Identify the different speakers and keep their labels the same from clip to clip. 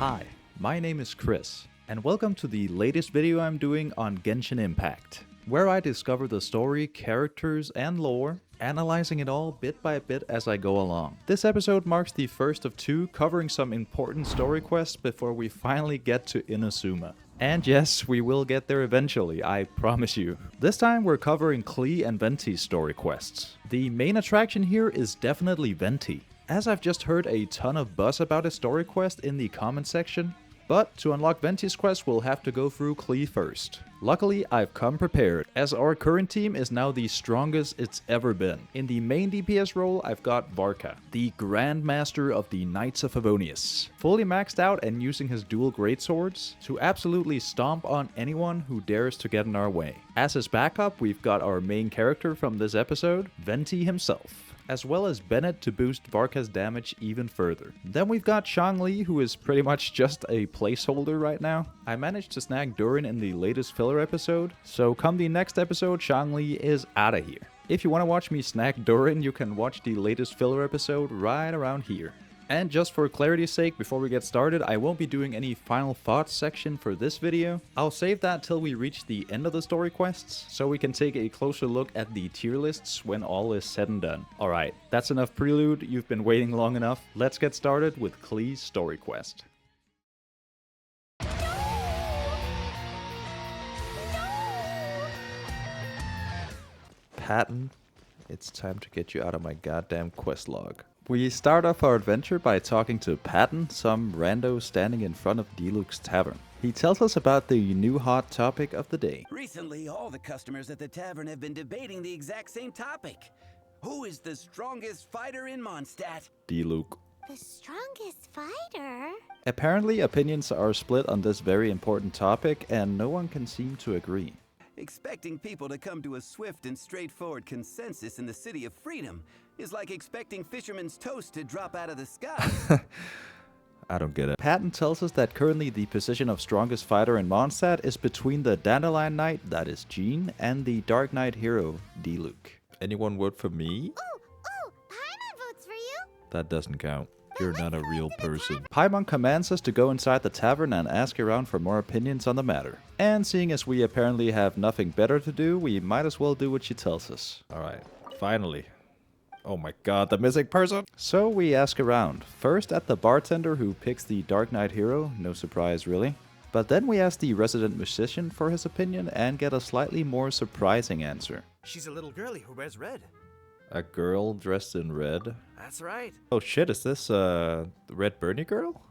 Speaker 1: Hi, my name is Chris, and welcome to the latest video I'm doing on Genshin Impact, where I discover the story, characters, and lore, analyzing it all bit by bit as I go along. This episode marks the first of two, covering some important story quests before we finally get to Inazuma. And yes, we will get there eventually, I promise you. This time we're covering Klee and Venti's story quests. The main attraction here is definitely Venti, as I've just heard a ton of buzz about his story quest in the comment section. But to unlock Venti's quest, we'll have to go through Klee first. Luckily, I've come prepared, as our current team is now the strongest it's ever been. In the main DPS role, I've got Varka, the Grandmaster of the Knights of Favonius, fully maxed out and using his dual greatswords to absolutely stomp on anyone who dares to get in our way. As his backup, we've got our main character from this episode, Venti himself, as well as Bennett to boost Varka's damage even further. Then we've got Shangli, who is pretty much just a placeholder right now. I managed to snag Durin in the latest filler episode, so come the next episode, Shangli is outta here. If you want to watch me snag Durin, you can watch the latest filler episode right around here. And just for clarity's sake, before we get started, I won't be doing any final thoughts section for this video. I'll save that till we reach the end of the story quests, so we can take a closer look at the tier lists when all is said and done. Alright, that's enough prelude, you've been waiting long enough. Let's get started with Klee's story quest. Patton, it's time to get you out of my goddamn quest log. We start off our adventure by talking to Patton, some rando standing in front of Diluc's tavern. He tells us about the new hot topic of the day.
Speaker 2: Recently, all the customers at the tavern have been debating the exact same topic. Who is the strongest fighter in Mondstadt?
Speaker 1: Diluc.
Speaker 3: The strongest fighter?
Speaker 1: Apparently, opinions are split on this very important topic, and no one can seem to agree.
Speaker 2: Expecting people to come to a swift and straightforward consensus in the City of Freedom is like expecting fisherman's toast to drop out of the sky.
Speaker 1: I don't get it. Patton tells us that currently the position of strongest fighter in Mondstadt is between the Dandelion Knight, that is Jean, and the Dark Knight hero, Diluc. Anyone vote for me?
Speaker 3: Oh, Paimon votes for you.
Speaker 1: That doesn't count. You're not a real person. Paimon commands us to go inside the tavern and ask around for more opinions on the matter. And seeing as we apparently have nothing better to do, we might as well do what she tells us. Alright, finally. Oh my god, the missing person! So we ask around. First at the bartender who picks the Dark Knight hero, no surprise really. But then we ask the resident musician for his opinion and get a slightly more surprising answer.
Speaker 4: She's a little girlie who wears red.
Speaker 1: A girl dressed in red?
Speaker 4: That's right.
Speaker 1: Oh shit, is this the Red Bernie girl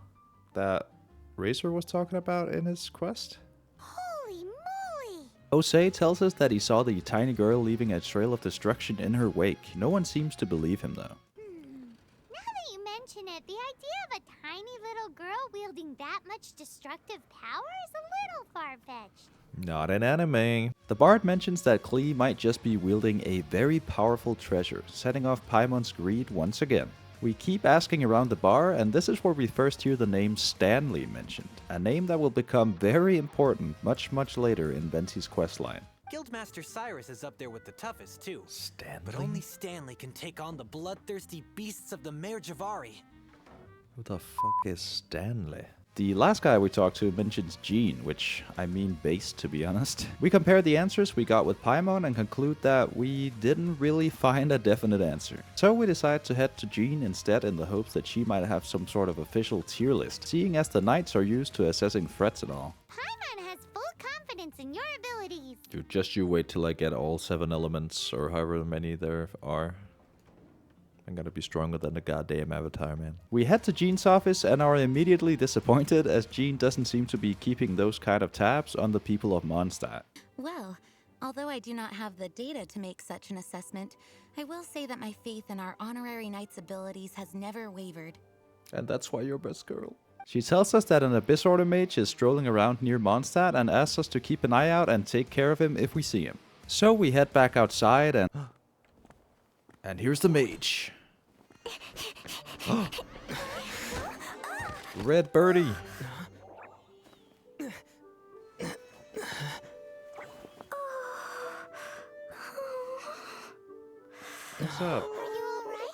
Speaker 1: that Razor was talking about in his quest?
Speaker 3: Holy moly!
Speaker 1: Osei tells us that he saw the tiny girl leaving a trail of destruction in her wake. No one seems to believe him though.
Speaker 3: Now that you mention it, the idea of a tiny little girl wielding that much destructive power is a little far-fetched.
Speaker 1: Not an anime. The bard mentions that Klee might just be wielding a very powerful treasure, setting off Paimon's greed once again. We keep asking around the bar, and this is where we first hear the name Stanley mentioned, a name that will become very important much later in Venti's questline.
Speaker 4: Guildmaster Cyrus is up there with the toughest too.
Speaker 1: Stanley?
Speaker 4: But only Stanley can take on the bloodthirsty beasts of the Mare Javari.
Speaker 1: Who the fuck is Stanley? The last guy we talked to mentions Jean, which I mean based to be honest. We compare the answers we got with Paimon and conclude that we didn't really find a definite answer. So we decide to head to Jean instead in the hopes that she might have some sort of official tier list, seeing as the knights are used to assessing threats and all.
Speaker 3: Paimon has full confidence in your abilities.
Speaker 1: Dude, just you wait till I get all 7 elements or however many there are. I'm gonna be stronger than the goddamn avatar, man. We head to Jean's office and are immediately disappointed as Jean doesn't seem to be keeping those kind of tabs on the people of Mondstadt.
Speaker 5: Well, although I do not have the data to make such an assessment, I will say that my faith in our honorary knight's abilities has never wavered.
Speaker 1: And that's why you're best girl. She tells us that an Abyss Order mage is strolling around near Mondstadt and asks us to keep an eye out and take care of him if we see him. So we head back outside and... And here's the mage. Red Birdie. What's up?
Speaker 3: Are you alright?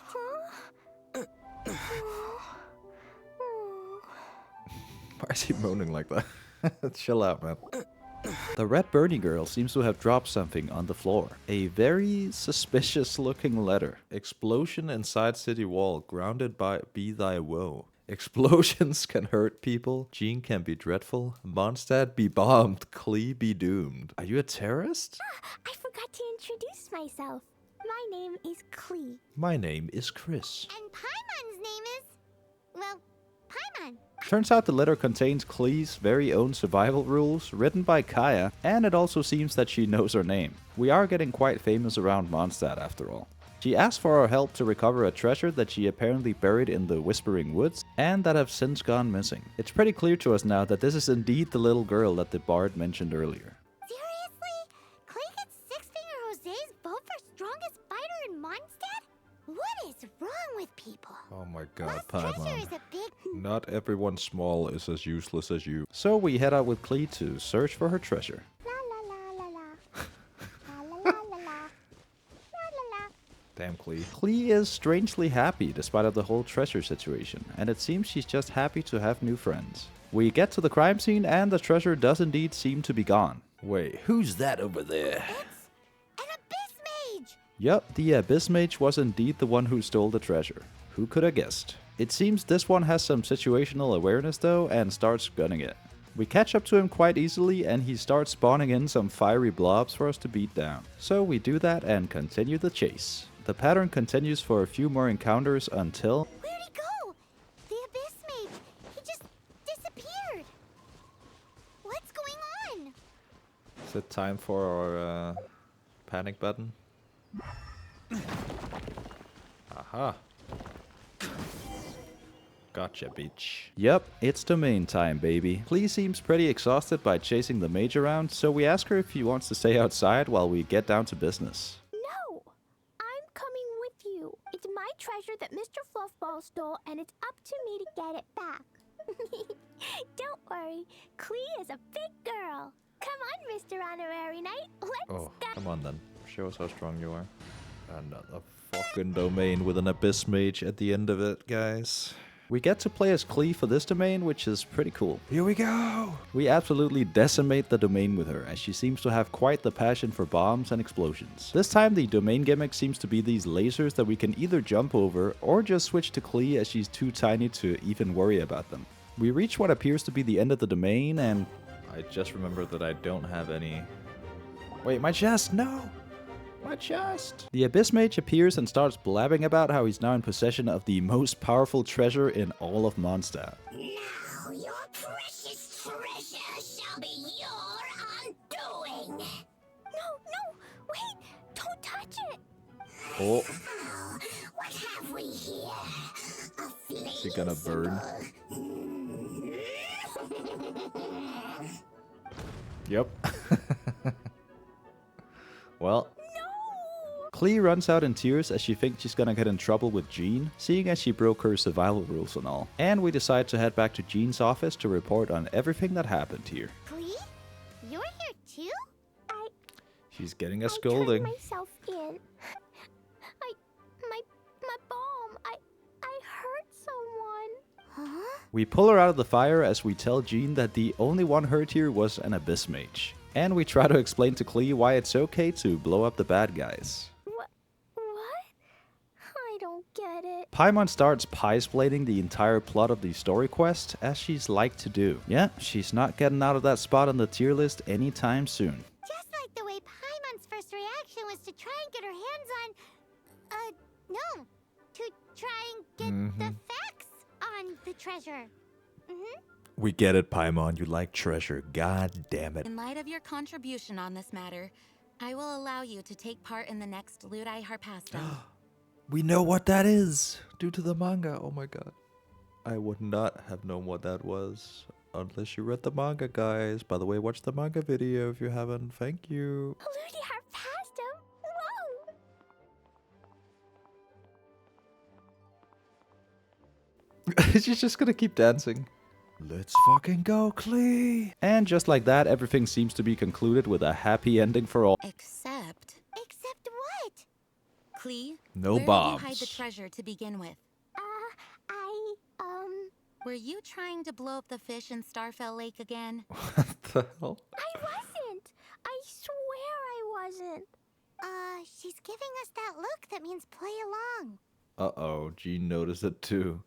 Speaker 1: Why is he moaning like that? Chill out, man. The red Bernie girl seems to have dropped something on the floor. A very suspicious looking letter. Explosion inside city wall, grounded by be thy woe. Explosions can hurt people. Jean can be dreadful. Mondstadt be bombed. Klee be doomed. Are you a terrorist?
Speaker 6: I forgot to introduce myself. My name is Klee.
Speaker 1: My name is Chris.
Speaker 3: And Paimon's name is... well, Paimon.
Speaker 1: Turns out the letter contains Klee's very own survival rules, written by Kaya, and it also seems that she knows her name. We are getting quite famous around Mondstadt after all. She asks for our help to recover a treasure that she apparently buried in the Whispering Woods, and that have since gone missing. It's pretty clear to us now that this is indeed the little girl that the bard mentioned earlier.
Speaker 3: Seriously? Klee gets Six-Finger Jose's vote for strongest fighter in Mondstadt? What is wrong with people?
Speaker 1: Oh my god,
Speaker 3: Lost treasure is a big...
Speaker 1: Not everyone small is as useless as you. So we head out with Klee to search for her treasure.
Speaker 3: La la la la la. La la la la la. La la la.
Speaker 1: Damn Klee. Klee is strangely happy despite of the whole treasure situation, and it seems she's just happy to have new friends. We get to the crime scene and the treasure does indeed seem to be gone. Wait, who's that over there?
Speaker 3: It's an abyss mage!
Speaker 1: Yup, the Abyss Mage was indeed the one who stole the treasure. Who could have guessed? It seems this one has some situational awareness though and starts gunning it. We catch up to him quite easily and he starts spawning in some fiery blobs for us to beat down. So we do that and continue the chase. The pattern continues for a few more encounters until...
Speaker 3: Where'd he go? The abyss mage. He just disappeared. What's going on?
Speaker 1: Is it time for our panic button? Aha. Gotcha, bitch. Yep, it's domain time, baby. Klee seems pretty exhausted by chasing the mage around, so we ask her if she wants to stay outside while we get down to business.
Speaker 6: No, I'm coming with you. It's my treasure that Mr. Fluffball stole, and it's up to me to get it back. Don't worry, Klee is a big girl. Come on, Mr. Honorary Knight, let's go.
Speaker 1: Come on then. Show us how strong you are. Another fucking domain with an abyss mage at the end of it, guys. We get to play as Klee for this domain, which is pretty cool. Here we go! We absolutely decimate the domain with her, as she seems to have quite the passion for bombs and explosions. This time the domain gimmick seems to be these lasers that we can either jump over, or just switch to Klee as she's too tiny to even worry about them. We reach what appears to be the end of the domain, and... I just remembered that I don't have any... Wait, my chest! No! My chest! The Abyss Mage appears and starts blabbing about how he's now in possession of the most powerful treasure in all of Mondstadt.
Speaker 6: Now your precious treasure shall be your undoing. No, wait, don't touch it.
Speaker 1: Oh,
Speaker 6: Now, what have we here? A
Speaker 1: is he gonna burn? Yep. Well... Klee runs out in tears as she thinks she's gonna get in trouble with Jean, seeing as she broke her survival rules and all. And we decide to head back to Jean's office to report on everything that happened here.
Speaker 3: Klee? You're here too?
Speaker 1: She's getting a scolding.
Speaker 6: I turned myself in. My bomb. I hurt someone.
Speaker 3: Huh?
Speaker 1: We pull her out of the fire as we tell Jean that the only one hurt here was an Abyss Mage. And we try to explain to Klee why it's okay to blow up the bad guys.
Speaker 6: What? I don't get it.
Speaker 1: Paimon starts pie-splaining the entire plot of the story quest, as she's like to do. Yeah, she's not getting out of that spot on the tier list anytime soon.
Speaker 3: Just like the way Paimon's first reaction was to try and get her hands on... no. To try and get the facts on the treasure.
Speaker 1: We get it, Paimon. You like treasure. God damn it.
Speaker 5: In light of your contribution on this matter, I will allow you to take part in the next Ludai Harpastum.
Speaker 1: We know what that is due to the manga. Oh my god. I would not have known what that was unless you read the manga, guys. By the way, watch the manga video if you haven't. Thank you.
Speaker 6: Ludi Harpastum? Whoa!
Speaker 1: She's just gonna keep dancing. Let's fucking go, Klee! And just like that, everything seems to be concluded with a happy ending for all.
Speaker 5: Except,
Speaker 3: Except what?
Speaker 5: Klee,
Speaker 1: No
Speaker 5: where
Speaker 1: bombs.
Speaker 5: did you hide the treasure to begin with? Were you trying to blow up the fish in Starfell Lake again?
Speaker 1: What the hell?
Speaker 6: I wasn't. I swear I wasn't.
Speaker 3: She's giving us that look that means play along.
Speaker 1: Uh-oh, Jean noticed it too.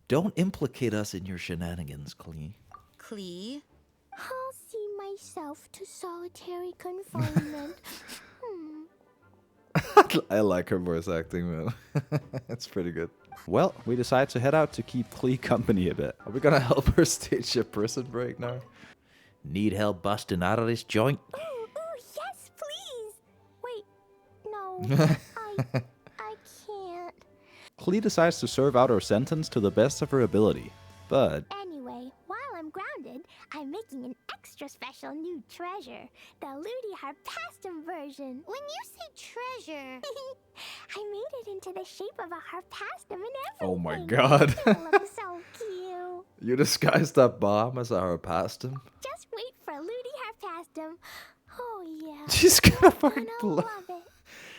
Speaker 1: Don't implicate us in your shenanigans, Klee.
Speaker 5: Klee?
Speaker 6: I'll see myself to solitary confinement.
Speaker 1: I like her voice acting, man. It's pretty good. Well, we decide to head out to keep Klee company a bit. Are we gonna help her stage a prison break now? Need help busting out of this joint?
Speaker 6: Ooh, yes, please. Wait, no, I can't.
Speaker 1: Klee decides to serve out her sentence to the best of her ability, but...
Speaker 6: Anyway, while I'm grounded, I'm making an extra special new treasure, the Ludi Harpastum version.
Speaker 3: When you say treasure,
Speaker 6: I made it into the shape of a harpastum and everything.
Speaker 1: Oh my god.
Speaker 6: It looks so cute.
Speaker 1: You disguised that bomb as a harpastum?
Speaker 6: Just wait for Ludi Harpastum. Oh yeah.
Speaker 1: She's gonna fucking
Speaker 6: Gonna
Speaker 1: blow.
Speaker 6: love it.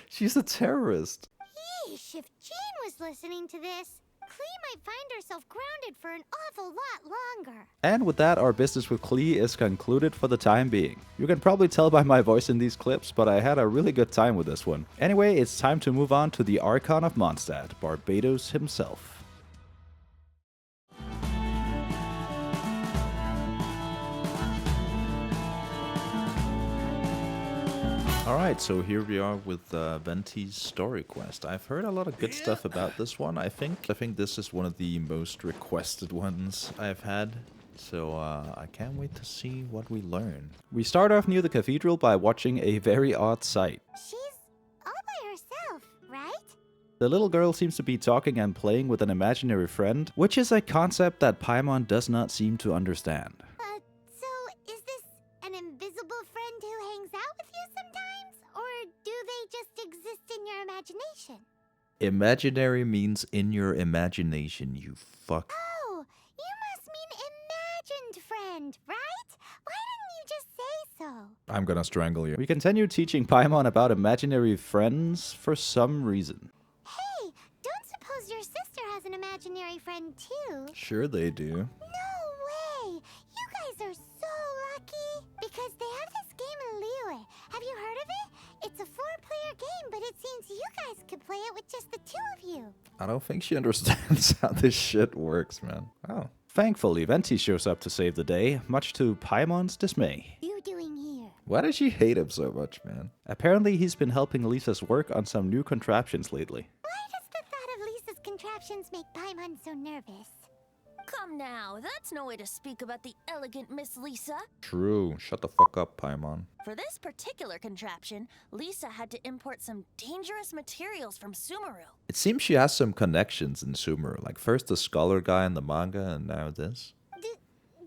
Speaker 1: She's a terrorist.
Speaker 3: yeesh, if Jean was listening to this, Klee might find herself grounded for an awful lot longer.
Speaker 1: And with that, our business with Klee is concluded for the time being. You can probably tell by my voice in these clips, but I had a really good time with this one. Anyway, it's time to move on to the Archon of Mondstadt, Barbados himself. Alright, so here we are with Venti's story quest. I've heard a lot of good stuff about this one, I think. I think this is one of the most requested ones I've had. So I can't wait to see what we learn. We start off near the cathedral by watching a very odd sight.
Speaker 3: She's all by herself, right?
Speaker 1: The little girl seems to be talking and playing with an imaginary friend, which is a concept that Paimon does not seem to understand.
Speaker 3: So is this an invisible friend who hangs out with you sometimes? Or do they just exist in your imagination?
Speaker 1: Imaginary means in your imagination, you fuck.
Speaker 3: Oh, you must mean imagined friend, right? Why didn't you just say so?
Speaker 1: I'm gonna strangle you. We continue teaching Paimon about imaginary friends for some reason.
Speaker 3: Hey, don't suppose your sister has an imaginary friend too?
Speaker 1: Sure they do.
Speaker 3: No way! You guys are so lucky! Because they have this game in Liyue. Have you heard of it? It's a 4-player game, but it seems you guys could play it with just the 2 of you.
Speaker 1: I don't think she understands how this shit works, man. Oh. Thankfully, Venti shows up to save the day, much to Paimon's dismay.
Speaker 3: You doing here?
Speaker 1: Why does she hate him so much, man? Apparently, he's been helping Lisa's work on some new contraptions lately.
Speaker 3: Why does the thought of Lisa's contraptions make Paimon so nervous?
Speaker 7: Come now, that's no way to speak about the elegant Miss Lisa.
Speaker 1: True. Shut the fuck up, Paimon.
Speaker 7: For this particular contraption, Lisa had to import some dangerous materials from Sumeru.
Speaker 1: It seems she has some connections in Sumeru, like first the scholar guy in the manga and now this.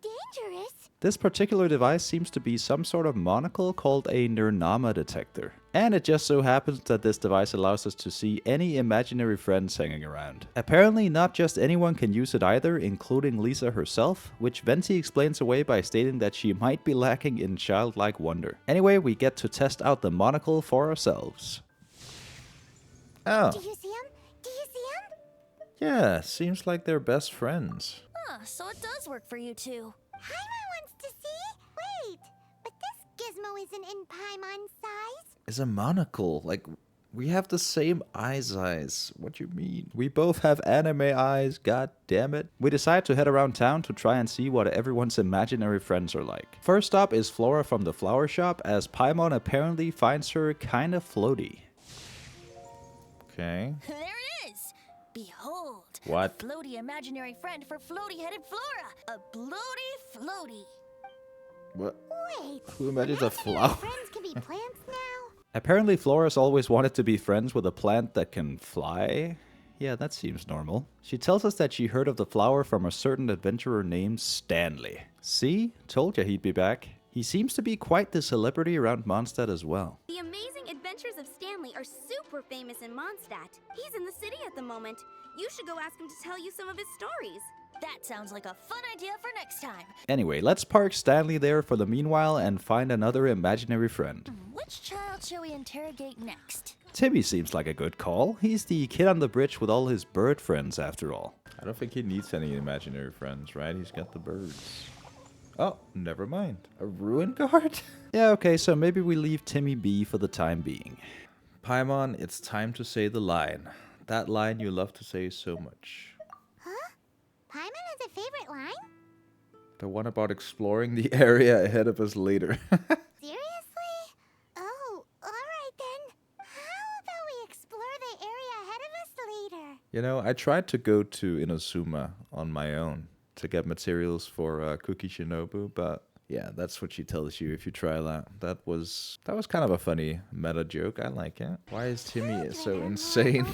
Speaker 3: Dangerous?
Speaker 1: This particular device seems to be some sort of monocle called a Nirnama detector. And it just so happens that this device allows us to see any imaginary friends hanging around. Apparently not just anyone can use it either, including Lisa herself, which Venti explains away by stating that she might be lacking in childlike wonder. Anyway, we get to test out the monocle for ourselves. Oh,
Speaker 3: Do you see him? Do you see him?
Speaker 1: yeah, seems like they're best friends.
Speaker 7: Huh, so it does work for you two.
Speaker 3: Paimon wants to see? Wait, but this gizmo isn't in Paimon's size.
Speaker 1: Is a monocle, like, we have the same eyes. What you mean? We both have anime eyes, god damn it. We decide to head around town to try and see what everyone's imaginary friends are like. First stop is Flora from the flower shop, as Paimon apparently finds her kinda floaty. Okay.
Speaker 7: There it is! Behold!
Speaker 1: What?
Speaker 7: A floaty imaginary friend for floaty-headed Flora! A bloaty floaty!
Speaker 1: What?
Speaker 3: Wait,
Speaker 1: Who imagines a
Speaker 3: imaginary
Speaker 1: flower?
Speaker 3: friends can be plants now?
Speaker 1: Apparently Flora's always wanted to be friends with a plant that can fly. Yeah, that seems normal. She tells us that she heard of the flower from a certain adventurer named Stanley. See? Told ya he'd be back. He seems to be quite the celebrity around Mondstadt as well.
Speaker 8: The amazing adventures of Stanley are super famous in Mondstadt. He's in the city at the moment. You should go ask him to tell you some of his stories.
Speaker 7: That sounds like a fun idea for next time.
Speaker 1: Anyway, let's park Stanley there for the meanwhile and find another imaginary friend.
Speaker 7: Which child shall we interrogate next?
Speaker 1: Timmy seems like a good call. He's the kid on the bridge with all his bird friends after all. I don't think he needs any imaginary friends, right? He's got the birds. Oh, never mind. A ruin guard? Yeah, okay, so maybe we leave Timmy be for the time being. Paimon, it's time to say the line. That line you love to say so much.
Speaker 3: Huh? Paimon has a favorite line?
Speaker 1: The one about exploring the area ahead of us later.
Speaker 3: Seriously? Oh, alright then. How about we explore the area ahead of us later?
Speaker 1: You know, I tried to go to Inazuma on my own to get materials for Cookie Shinobu, but yeah, that's what she tells you if you try that. That was kind of a funny meta joke. I like it. Why is Timmy so insane?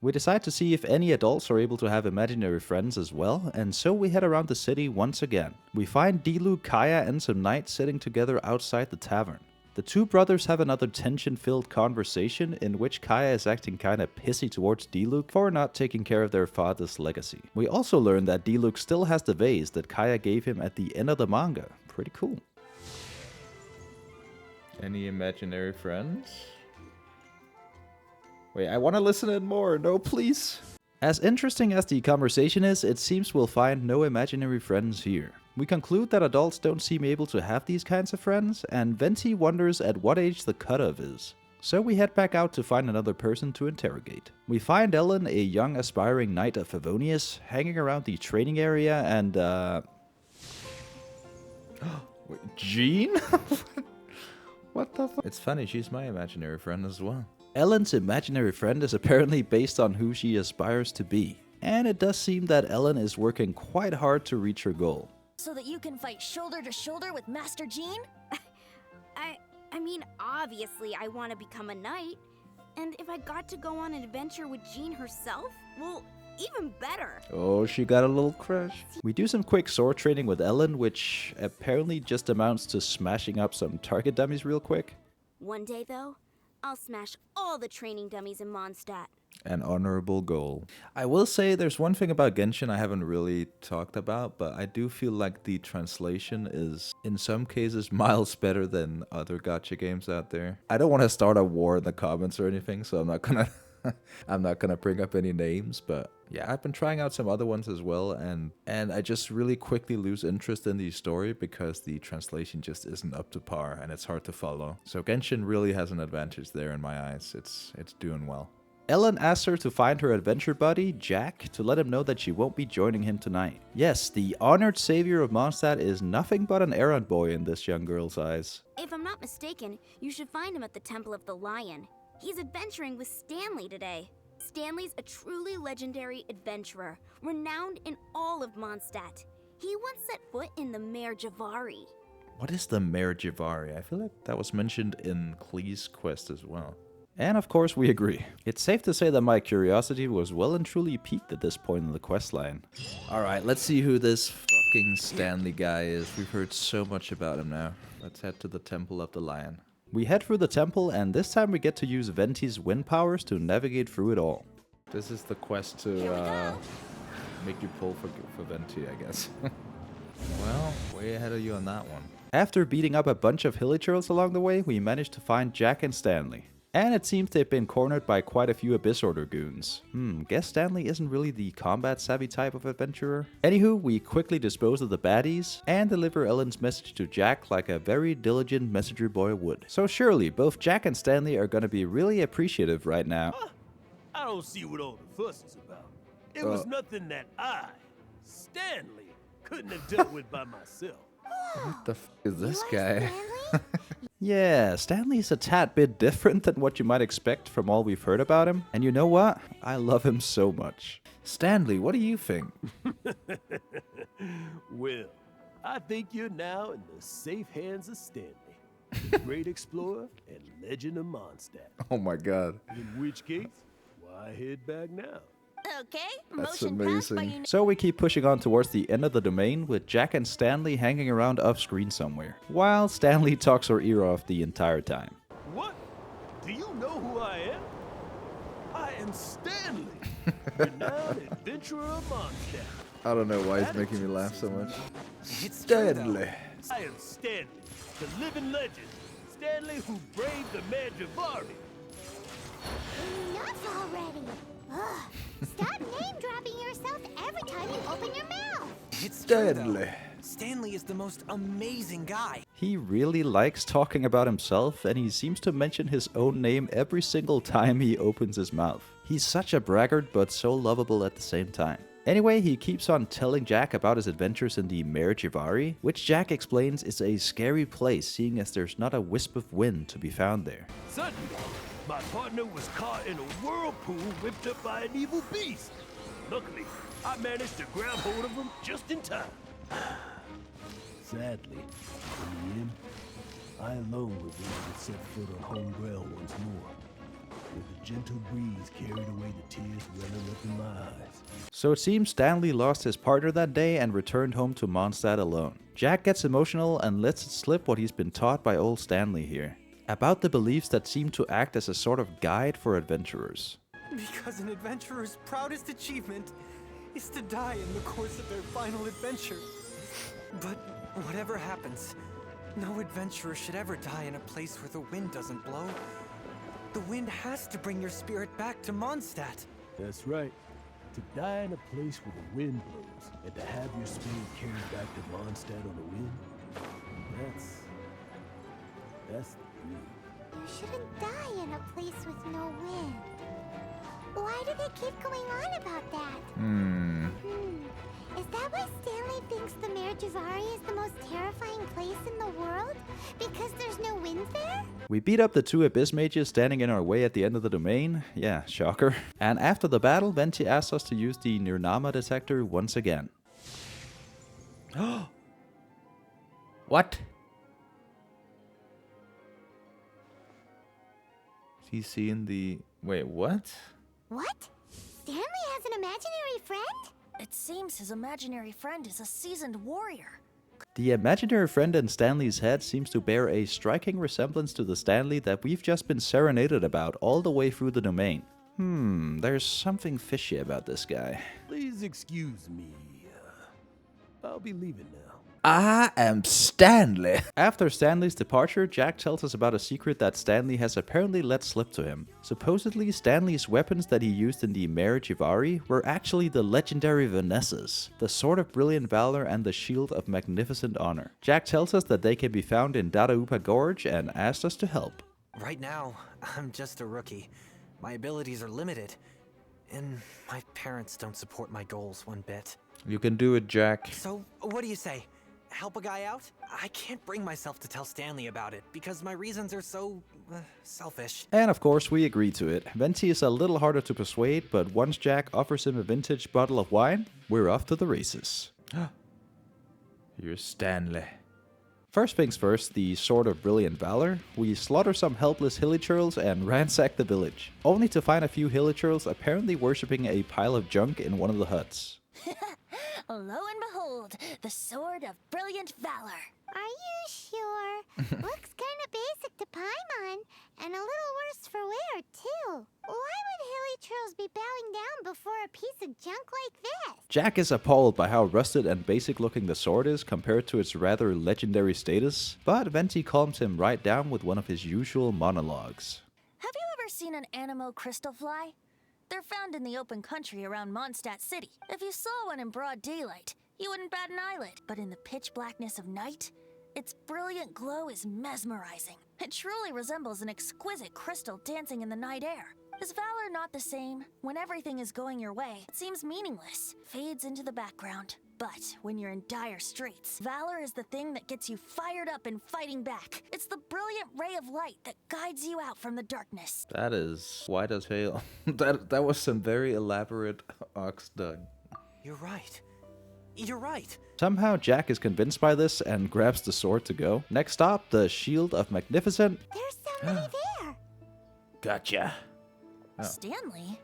Speaker 1: We decide to see if any adults are able to have imaginary friends as well, and so we head around the city once again. We find Diluc, Kaya, and some knights sitting together outside the tavern. The two brothers have another tension-filled conversation in which Kaya is acting kinda pissy towards Diluc for not taking care of their father's legacy. We also learn that Diluc still has the vase that Kaya gave him at the end of the manga. Pretty cool. Any imaginary friends? Wait, I want to listen in more. No, please. As interesting as the conversation is, it seems we'll find no imaginary friends here. We conclude that adults don't seem able to have these kinds of friends, and Venti wonders at what age the cutoff is. So we head back out to find another person to interrogate. We find Ellen, a young aspiring knight of Favonius, hanging around the training area and Wait, Jean? What the fuck? It's funny, she's my imaginary friend as well. Ellen's imaginary friend is apparently based on who she aspires to be. And it does seem that Ellen is working quite hard to reach her goal.
Speaker 7: So that you can fight shoulder to shoulder with Master Jean?
Speaker 8: I mean, obviously I want to become a knight. And if I got to go on an adventure with Jean herself, well, even better.
Speaker 1: Oh, she got a little crush. We do some quick sword training with Ellen, which apparently just amounts to smashing up some target dummies real quick.
Speaker 8: One day, though, I'll smash all the training dummies in Mondstadt.
Speaker 1: An honorable goal. I will say there's one thing about Genshin I haven't really talked about, but I do feel like the translation is in some cases miles better than other gacha games out there. I don't want to start a war in the comments or anything, so I'm not gonna bring up any names, but yeah, I've been trying out some other ones as well, and I just really quickly lose interest in the story because the translation just isn't up to par and it's hard to follow. So Genshin really has an advantage there in my eyes. It's doing well. Ellen asks her to find her adventure buddy, Jack, to let him know that she won't be joining him tonight. Yes, the honored savior of Mondstadt is nothing but an errand boy in this young girl's eyes.
Speaker 8: If I'm not mistaken, you should find him at the Temple of the Lion. He's adventuring with Stanley today. Stanley's a truly legendary adventurer, renowned in all of Mondstadt. He once set foot in the Mare Javari.
Speaker 1: What is the Mare Javari? I feel like that was mentioned in Klee's quest as well. And of course we agree. It's safe to say that my curiosity was well and truly piqued at this point in the questline. Alright, let's see who this fucking Stanley guy is. We've heard so much about him now. Let's head to the Temple of the Lion. We head through the temple, and this time we get to use Venti's wind powers to navigate through it all. This is the quest to make you pull for Venti, I guess. Well, way ahead of you on that one. After beating up a bunch of hilichurls along the way, we managed to find Jack and Stanley. And it seems they've been cornered by quite a few Abyss Order goons. Guess Stanley isn't really the combat-savvy type of adventurer. Anywho, we quickly dispose of the baddies, and deliver Ellen's message to Jack like a very diligent messenger boy would. So surely, both Jack and Stanley are gonna be really appreciative right now.
Speaker 9: I don't see what all the fuss is about. It was nothing that I, Stanley, couldn't have dealt with by myself.
Speaker 1: What the f is this guy? Yeah, Stanley's a tad bit different than what you might expect from all we've heard about him. And you know what? I love him so much. Stanley, what do you think?
Speaker 9: Well, I think you're now in the safe hands of Stanley, the great explorer and legend of Mondstadt.
Speaker 1: Oh my god.
Speaker 9: In which case, why head back now?
Speaker 7: Okay,
Speaker 1: That's
Speaker 7: motion passed by
Speaker 1: amazing. So we keep pushing on towards the end of the domain with Jack and Stanley hanging around off screen somewhere, while Stanley talks her ear off the entire time.
Speaker 9: What? Do you know who I am? I am Stanley, renowned adventurer of Mondstadt.
Speaker 1: I don't know why he's making me laugh so much.
Speaker 9: Stanley. I am Stanley, the living legend. Stanley who braved the Mare Javari.
Speaker 3: Enough already! Ugh. Stop name-dropping yourself every time you open your mouth!
Speaker 4: It's true, though.
Speaker 1: Stanley.
Speaker 4: Stanley is the most amazing guy.
Speaker 1: He really likes talking about himself, and he seems to mention his own name every single time he opens his mouth. He's such a braggart, but so lovable at the same time. Anyway, he keeps on telling Jack about his adventures in the Merijivari, which Jack explains is a scary place, seeing as there's not a wisp of wind to be found there.
Speaker 9: Suddenly, my partner was caught in a whirlpool whipped up by an evil beast. Luckily, I managed to grab hold of him just in time. Sadly, in the end, I alone was able to set foot on home ground once more, with a gentle breeze carried away the tears welling up in my eyes.
Speaker 1: So it seems Stanley lost his partner that day and returned home to Mondstadt alone. Jack gets emotional and lets it slip what he's been taught by old Stanley here, about the beliefs that seem to act as a sort of guide for adventurers.
Speaker 4: Because an adventurer's proudest achievement is to die in the course of their final adventure. But whatever happens, no adventurer should ever die in a place where the wind doesn't blow. The wind has to bring your spirit back to Mondstadt.
Speaker 9: That's right. To die in a place where the wind blows, and to have your spirit carried back to Mondstadt on the wind, that's the dream.
Speaker 3: You shouldn't die in a place with no wind. Why do they keep going on about that? Is that why Stanley thinks the Merijivari is the most terrifying place in the world? Because there's no wind there?
Speaker 1: We beat up the two Abyss mages standing in our way at the end of the domain. Yeah, shocker. And after the battle, Venti asks us to use the Nirnama detector once again. What? He's seeing the... Wait, what?
Speaker 3: What? Stanley has an imaginary friend?
Speaker 7: It seems his imaginary friend is a seasoned warrior.
Speaker 1: The imaginary friend in Stanley's head seems to bear a striking resemblance to the Stanley that we've just been serenaded about all the way through the domain. There's something fishy about this guy.
Speaker 9: Please excuse me. I'll be leaving now.
Speaker 1: I am Stanley. After Stanley's departure, Jack tells us about a secret that Stanley has apparently let slip to him. Supposedly, Stanley's weapons that he used in the Merijivari were actually the legendary Vanessas, the Sword of Brilliant Valor and the Shield of Magnificent Honor. Jack tells us that they can be found in Dadaupa Gorge and asks us to help.
Speaker 4: Right now, I'm just a rookie. My abilities are limited, and my parents don't support my goals one bit.
Speaker 1: You can do it, Jack.
Speaker 4: So, what do you say? Help a guy out? I can't bring myself to tell Stanley about it because my reasons are so selfish.
Speaker 1: And of course we agree to it. Venti is a little harder to persuade, but once Jack offers him a vintage bottle of wine, we're off to the races. You're Stanley. First things first, the Sword of Brilliant Valor. We slaughter some helpless hilichurls and ransack the village, only to find a few hilichurls apparently worshipping a pile of junk in one of the huts.
Speaker 7: Lo and behold, the Sword of Brilliant Valor.
Speaker 3: Are you sure? Looks kinda basic to Paimon, and a little worse for wear, too. Why would hilichurls be bowing down before a piece of junk like this?
Speaker 1: Jack is appalled by how rusted and basic looking the sword is compared to its rather legendary status, but Venti calms him right down with one of his usual monologues.
Speaker 7: Have you ever seen an anemo crystal fly? They're found in the open country around Mondstadt City. If you saw one in broad daylight, you wouldn't bat an eyelid. But in the pitch blackness of night, its brilliant glow is mesmerizing. It truly resembles an exquisite crystal dancing in the night air. Is valor not the same? When everything is going your way, it seems meaningless, fades into the background. But when you're in dire straits, valor is the thing that gets you fired up and fighting back. It's the brilliant ray of light that guides you out from the darkness.
Speaker 1: That is white as hell. that was some very elaborate ox dung.
Speaker 4: You're right. You're right.
Speaker 1: Somehow Jack is convinced by this and grabs the sword to go. Next stop, the Shield of Magnificent.
Speaker 3: There's somebody there.
Speaker 1: Gotcha. Oh.
Speaker 7: Stanley?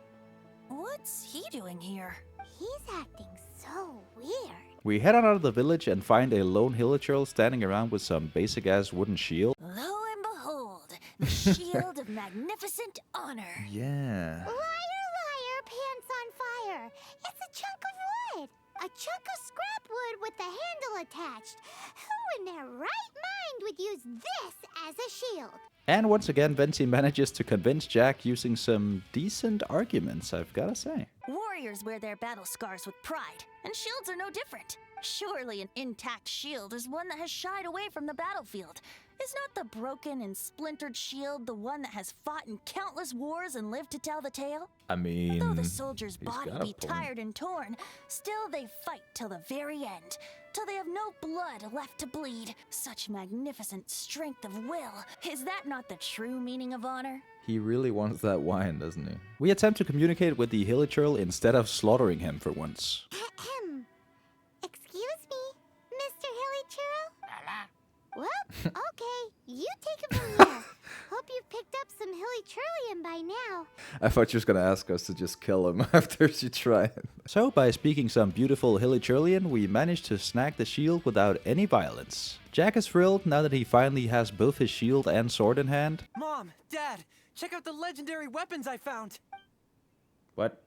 Speaker 7: What's he doing here?
Speaker 3: He's acting so weird.
Speaker 1: We head on out of the village and find a lone hilichurl standing around with some basic ass wooden shield.
Speaker 7: Lo and behold, the Shield of Magnificent Honor.
Speaker 1: Yeah.
Speaker 3: Liar, liar, pants on fire. It's a chunk of wood. A chunk of scrap wood with the handle attached. Who in their right mind would use this as a shield?
Speaker 1: And once again, Venti manages to convince Jack using some decent arguments, I've gotta say.
Speaker 7: Warriors wear their battle scars with pride, and shields are no different. Surely an intact shield is one that has shied away from the battlefield. Is not the broken and splintered shield the one that has fought in countless wars and lived to tell the tale?
Speaker 1: I mean,
Speaker 7: Though the soldier's
Speaker 1: he's
Speaker 7: body
Speaker 1: got a
Speaker 7: be
Speaker 1: point.
Speaker 7: tired and torn, still they fight till the very end, till they have no blood left to bleed. Such magnificent strength of will. Is that not the true meaning of honor?
Speaker 1: He really wants that wine, doesn't he? We attempt to communicate with the Hilichurl instead of slaughtering him for once.
Speaker 3: Ahem. Excuse me, Mr. Hilichurl? Well, okay, you take it from there. Hope you've picked up some Hilichurlian by now.
Speaker 1: I thought she was gonna ask us to just kill him after she tried. So, by speaking some beautiful Hilichurlian, we managed to snag the shield without any violence. Jack is thrilled now that he finally has both his shield and sword in hand.
Speaker 4: Mom, Dad, check out the legendary weapons I found.
Speaker 1: What?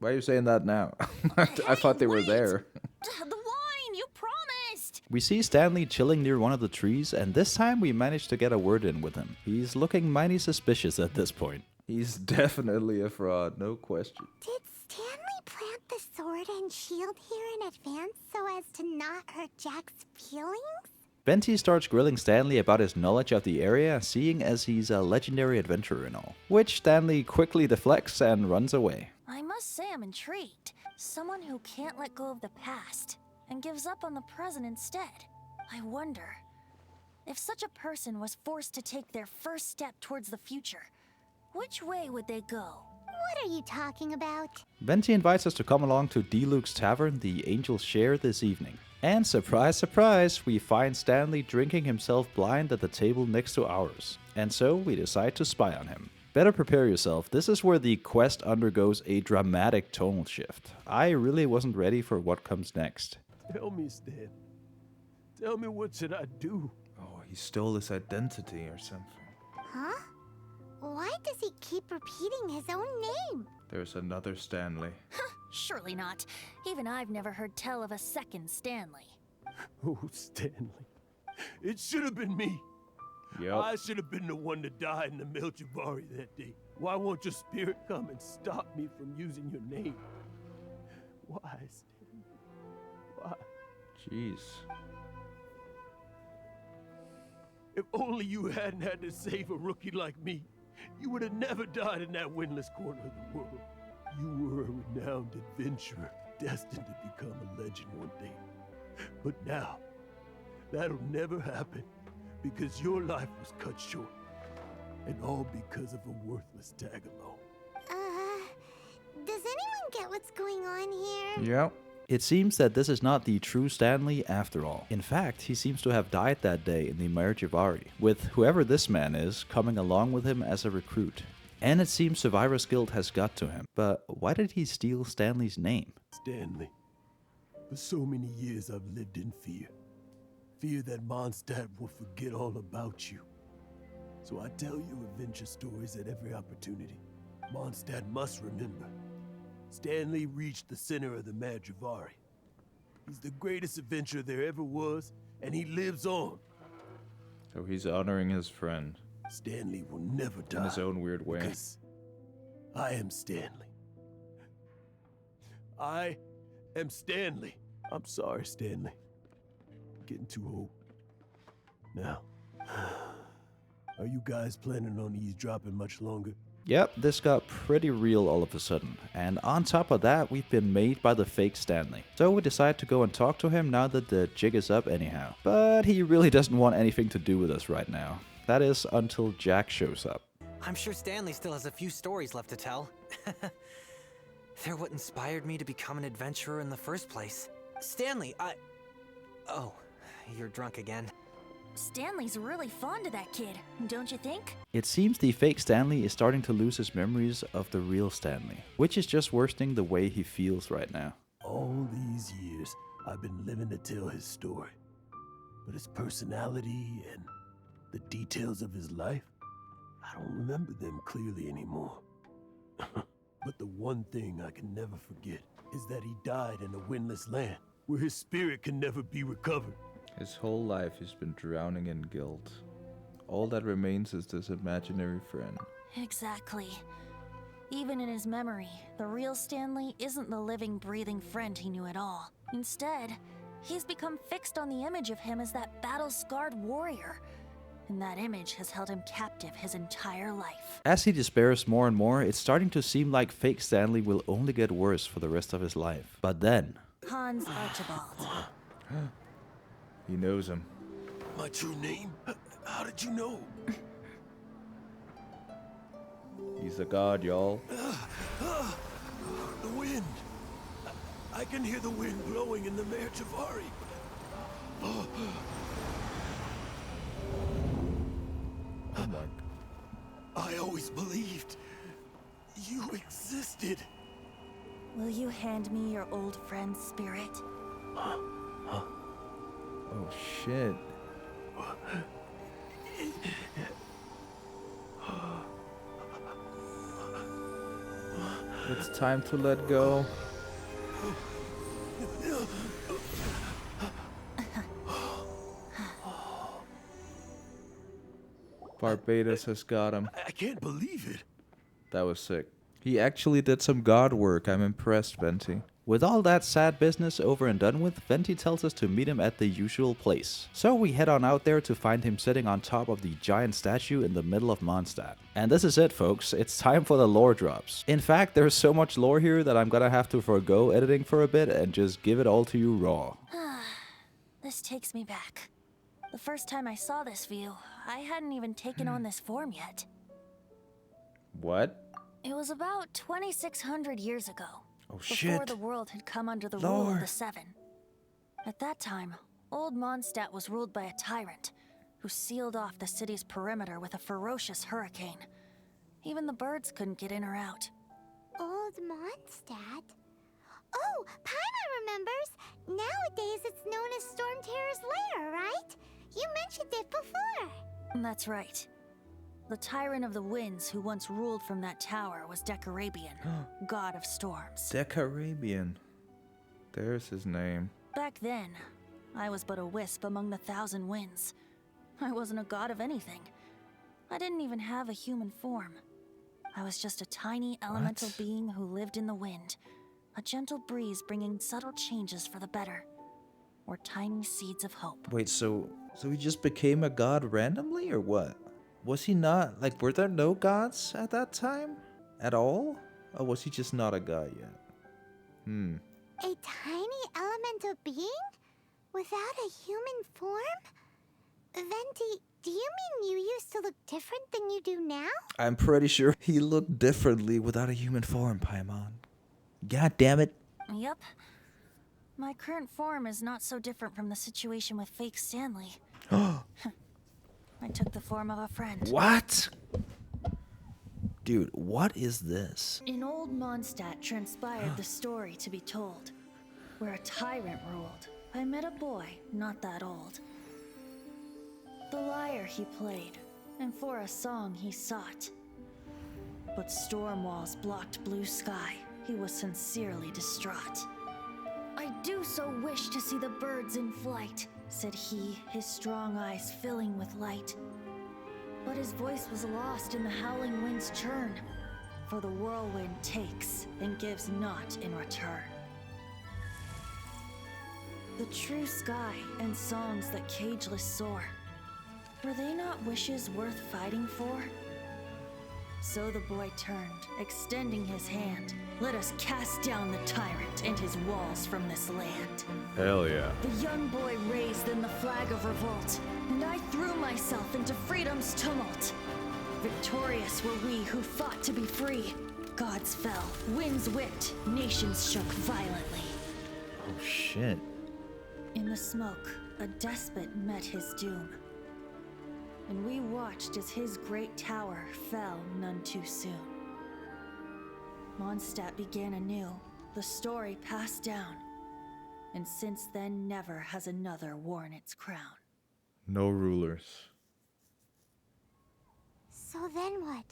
Speaker 1: Why are you saying that now? I thought they were
Speaker 7: wait.
Speaker 1: there.
Speaker 7: The wine, you promised!
Speaker 1: We see Stanley chilling near one of the trees, and this time we managed to get a word in with him. He's looking mighty suspicious at this point. He's definitely a fraud, no question.
Speaker 3: Did Stanley plant the sword and shield here in advance so as to not hurt Jack's feelings?
Speaker 1: Venti starts grilling Stanley about his knowledge of the area, seeing as he's a legendary adventurer and all, which Stanley quickly deflects and runs away.
Speaker 7: I must say I'm intrigued. Someone who can't let go of the past and gives up on the present instead. I wonder, if such a person was forced to take their first step towards the future, which way would they go?
Speaker 3: What are you talking about?
Speaker 1: Venti invites us to come along to D-Luke's tavern, the Angels Share, this evening. And surprise, surprise, we find Stanley drinking himself blind at the table next to ours. And so we decide to spy on him. Better prepare yourself, this is where the quest undergoes a dramatic tonal shift. I really wasn't ready for what comes next.
Speaker 9: Tell me, Stan. Tell me, what should I do?
Speaker 10: Oh, he stole his identity or something.
Speaker 3: Huh? Why does he keep repeating his own name?
Speaker 10: There's another Stanley.
Speaker 7: Surely not. Even I've never heard tell of a second Stanley.
Speaker 9: Oh, Stanley. It should have been me.
Speaker 10: Yep.
Speaker 9: I should have been the one to die in the Melchivari that day. Why won't your spirit come and stop me from using your name? Why, Stanley? Why?
Speaker 10: Jeez.
Speaker 9: If only you hadn't had to save a rookie like me, you would have never died in that windless corner of the world. You were a renowned adventurer, destined to become a legend one day. But now, that'll never happen, because your life was cut short. And all because of a worthless tag-along.
Speaker 3: Does anyone get what's going on here?
Speaker 10: Yep.
Speaker 1: It seems that this is not the true Stanley after all. In fact, he seems to have died that day in the Marjavari, with whoever this man is coming along with him as a recruit. And it seems Survivor's Guild has got to him. But why did he steal Stanley's name?
Speaker 9: Stanley, for so many years I've lived in fear. Fear that Mondstadt will forget all about you. So I tell you adventure stories at every opportunity. Mondstadt must remember. Stanley reached the center of the Marjavari. He's the greatest adventurer there ever was, and he lives on.
Speaker 10: So he's honoring his friend
Speaker 9: Stanley will never die.
Speaker 10: in his own weird way.
Speaker 9: Because I am Stanley. I am Stanley. I'm sorry, Stanley. Getting too old. Now, are you guys planning on eavesdropping much longer?
Speaker 1: Yep, this got pretty real all of a sudden. And on top of that, we've been made by the fake Stanley. So we decide to go and talk to him now that the jig is up anyhow. But he really doesn't want anything to do with us right now. That is until Jack shows up.
Speaker 4: I'm sure Stanley still has a few stories left to tell. They're what inspired me to become an adventurer in the first place. Stanley, Oh, you're drunk again.
Speaker 7: Stanley's really fond of that kid, don't you think?
Speaker 1: It seems the fake Stanley is starting to lose his memories of the real Stanley, which is just worsening the way he feels right now.
Speaker 9: All these years, I've been living to tell his story. But his personality and the details of his life, I don't remember them clearly anymore. But the one thing I can never forget is that he died in a windless land, where his spirit can never be recovered.
Speaker 10: His whole life he's been drowning in guilt. All that remains is this imaginary friend.
Speaker 7: Exactly. Even in his memory, the real Stanley isn't the living, breathing friend he knew at all. Instead, he's become fixed on the image of him as that battle-scarred warrior. And that image has held him captive his entire life.
Speaker 1: As he despairs more and more, it's starting to seem like fake Stanley will only get worse for the rest of his life. But then...
Speaker 7: Hans Archibald.
Speaker 10: He knows him.
Speaker 9: My true name? How did you know?
Speaker 10: He's a god, y'all.
Speaker 9: The wind. I can hear the wind blowing in the Mare Javari.
Speaker 10: Oh my.
Speaker 9: I always believed you existed.
Speaker 7: Will you hand me your old friend's spirit?
Speaker 10: Oh shit. It's time to let go. Barbados has got him.
Speaker 9: I can't believe it.
Speaker 10: That was sick. He actually did some god work. I'm impressed, Venti.
Speaker 1: With all that sad business over and done with, Venti tells us to meet him at the usual place. So we head on out there to find him sitting on top of the giant statue in the middle of Mondstadt. And this is it, folks. It's time for the lore drops. In fact, there's so much lore here that I'm gonna have to forgo editing for a bit and just give it all to you raw.
Speaker 7: This takes me back. The first time I saw this view, I hadn't even taken on this form yet.
Speaker 10: What?
Speaker 7: It was about 2,600 years ago.
Speaker 10: Oh
Speaker 7: Before
Speaker 10: shit.
Speaker 7: the world had come under the rule of the Seven. At that time, old Mondstadt was ruled by a tyrant who sealed off the city's perimeter with a ferocious hurricane. Even the birds couldn't get in or out.
Speaker 3: Old Mondstadt? Oh, Paimon remembers! Nowadays it's known as Storm Terror's lair, right? You mentioned it before.
Speaker 7: That's right. The tyrant of the winds who once ruled from that tower was Decarabian, god of storms.
Speaker 10: Decarabian. There's his name.
Speaker 7: Back then, I was but a wisp among the thousand winds. I wasn't a god of anything. I didn't even have a human form. I was just a tiny elemental being who lived in the wind. A gentle breeze bringing subtle changes for the better. Or tiny seeds of hope.
Speaker 10: Wait, so he just became a god randomly or what? Was he not, like, were there no gods at that time? At all? Or was he just not a god yet?
Speaker 3: A tiny elemental being? Without a human form? Venti, do you mean you used to look different than you do now?
Speaker 10: I'm pretty sure he looked differently without a human form, Paimon. God damn it.
Speaker 7: Yep. My current form is not so different from the situation with fake Stanley. I took the form of a friend.
Speaker 10: What? Dude, what is this?
Speaker 7: In old Mondstadt transpired the story to be told, where a tyrant ruled. I met a boy, not that old. The lyre he played, and for a song he sought. But storm walls blocked blue sky. He was sincerely distraught. I do so wish to see the birds in flight, said he, his strong eyes filling with light. But his voice was lost in the howling wind's churn, for the whirlwind takes and gives not in return. The true sky and songs that cageless soar, were they not wishes worth fighting for? So the boy turned, extending his hand. Let us cast down the tyrant and his walls from this land.
Speaker 10: Hell yeah.
Speaker 7: The young boy raised then the flag of revolt, and I threw myself into freedom's tumult. Victorious were we who fought to be free. Gods fell, winds whipped, nations shook violently.
Speaker 10: Oh shit.
Speaker 7: In the smoke, a despot met his doom. And we watched as his great tower fell none too soon. Mondstadt began anew, the story passed down, and since then never has another worn its crown.
Speaker 10: No rulers.
Speaker 3: So then what?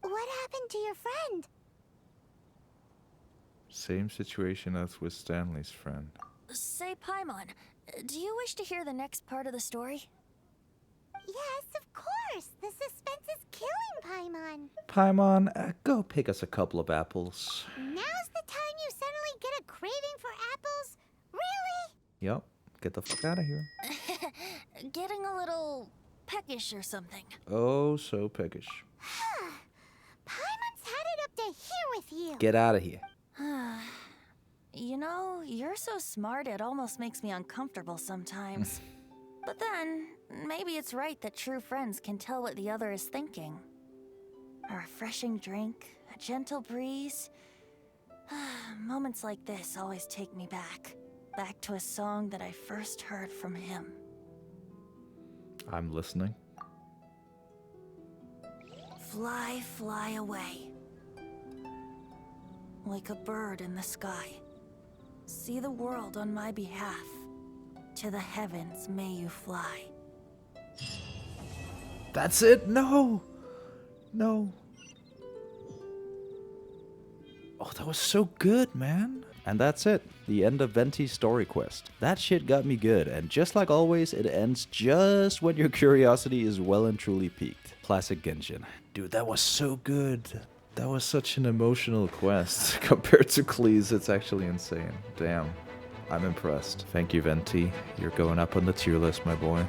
Speaker 3: What happened to your friend?
Speaker 10: Same situation as with Stanley's friend.
Speaker 7: Say, Paimon, do you wish to hear the next part of the story?
Speaker 3: Yes, of course. The suspense is killing Paimon.
Speaker 10: Paimon, go pick us a couple of apples.
Speaker 3: Now's the time you suddenly get a craving for apples? Really?
Speaker 10: Yep, get the fuck out of here.
Speaker 7: Getting a little peckish or something.
Speaker 10: Oh, so peckish.
Speaker 3: Paimon's had it up to here with you.
Speaker 10: Get out of here.
Speaker 7: You know, you're so smart it almost makes me uncomfortable sometimes. But then, maybe it's right that true friends can tell what the other is thinking. A refreshing drink, a gentle breeze. Moments like this always take me back. Back to a song that I first heard from him.
Speaker 10: I'm listening.
Speaker 7: Fly, fly away. Like a bird in the sky. See the world on my behalf. To the heavens may you fly.
Speaker 10: That's it? No! No. Oh, that was so good, man.
Speaker 1: And that's it, the end of Venti's story quest. That shit got me good, and just like always, it ends just when your curiosity is well and truly piqued. Classic Genshin.
Speaker 10: Dude, that was so good. That was such an emotional quest. Compared to Klee's, it's actually insane. Damn. I'm impressed. Thank you, Venti. You're going up on the tier list, my boy.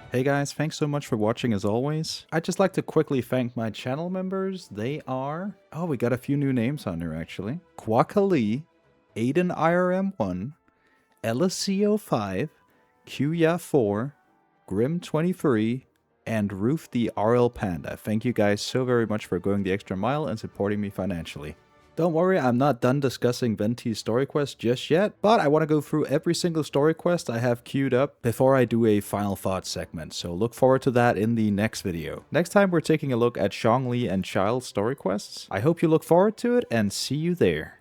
Speaker 1: Hey guys, thanks so much for watching as always. I'd just like to quickly thank my channel members. They are... Oh, we got a few new names on here actually. Quakali, Aiden IRM1, Eliseo5, Qya4, Grim23, and Roof the RL Panda. Thank you guys so very much for going the extra mile and supporting me financially. Don't worry, I'm not done discussing Venti's story quest just yet, but I want to go through every single story quest I have queued up before I do a final thoughts segment, so look forward to that in the next video. Next time we're taking a look at Zhongli and Child's story quests. I hope you look forward to it, and see you there.